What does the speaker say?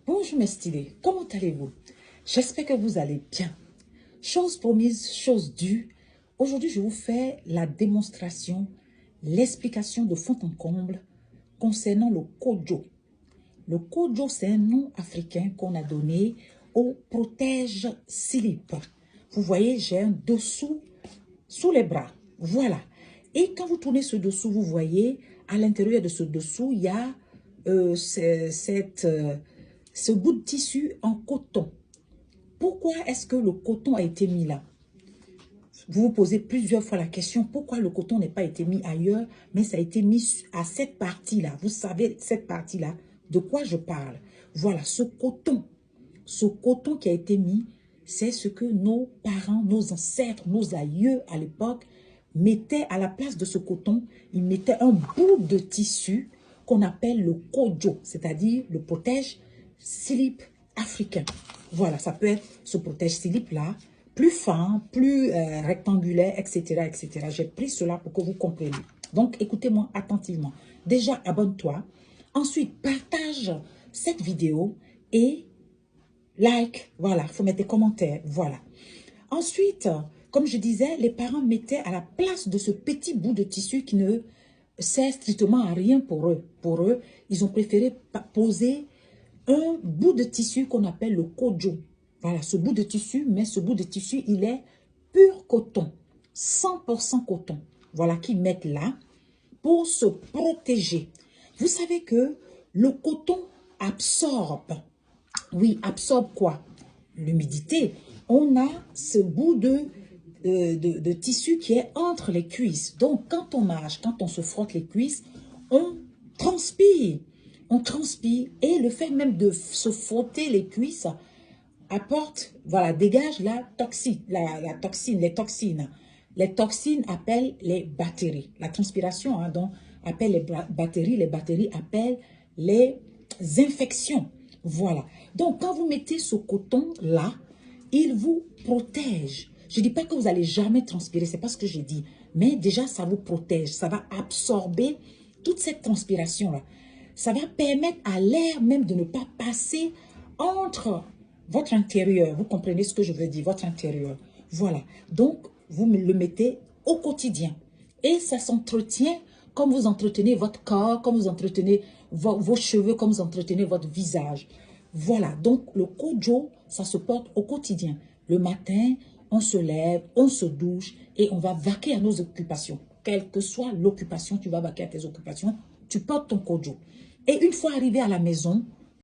Bonjour mes stylés, comment allez-vous? J'espère que vous allez bien. Chose promise, chose due. Aujourd'hui, je vous fais la démonstration, l'explication de fond en comble concernant le Kojo. Le Kojo, c'est un nom africain qu'on a donné au protège-slip. Vous voyez, j'ai un dessous sous les bras. Voilà. Et quand vous tournez ce dessous, vous voyez, à l'intérieur de ce dessous, il y a ce bout de tissu en coton. Pourquoi est-ce que le coton a été mis là? Vous vous posez plusieurs fois la question, pourquoi le coton n'a pas été mis ailleurs, mais ça a été mis à cette partie-là. Vous savez, cette partie-là, de quoi je parle? Voilà, ce coton qui a été mis, c'est ce que nos parents, nos ancêtres, nos aïeux à l'époque mettaient à la place de ce coton. Ils mettaient un bout de tissu qu'on appelle le kojo, c'est-à-dire le protège-slip africain. Voilà, ça peut être ce protège-slip-là, plus fin, plus rectangulaire, etc., etc. J'ai pris cela pour que vous compreniez. Donc, écoutez-moi attentivement. Déjà, abonne-toi. Ensuite, partage cette vidéo et like. Voilà, il faut mettre des commentaires. Voilà. Ensuite, comme je disais, les parents mettaient à la place de ce petit bout de tissu qui ne sert strictement à rien pour eux. Pour eux, ils ont préféré poser un bout de tissu qu'on appelle le kojo. Voilà, ce bout de tissu, mais ce bout de tissu, il est pur coton, 100% coton. Voilà, qu'ils mettent là pour se protéger. Vous savez que le coton absorbe. Oui, absorbe quoi? L'humidité. On a ce bout de tissu qui est entre les cuisses. Donc, quand on marche, quand on se frotte les cuisses, on transpire. On transpire et le fait même de se frotter les cuisses apporte, voilà, dégage la toxine, les toxines. Les toxines appellent les bactéries. La transpiration, hein, donc, appelle les bactéries appellent les infections. Voilà. Donc, quand vous mettez ce coton-là, il vous protège. Je ne dis pas que vous n'allez jamais transpirer, c'est pas ce que j'ai dit. Mais déjà, ça vous protège. Ça va absorber toute cette transpiration-là. Ça va permettre à l'air même de ne pas passer entre votre intérieur. Vous comprenez ce que je veux dire, votre intérieur. Voilà. Donc, vous le mettez au quotidien. Et ça s'entretient comme vous entretenez votre corps, comme vous entretenez vos cheveux, comme vous entretenez votre visage. Voilà. Donc, le kojo, ça se porte au quotidien. Le matin, on se lève, on se douche et on va vaquer à nos occupations. Quelle que soit l'occupation, tu vas vaquer à tes occupations, tu portes ton kojo. Et une fois arrivé à la maison,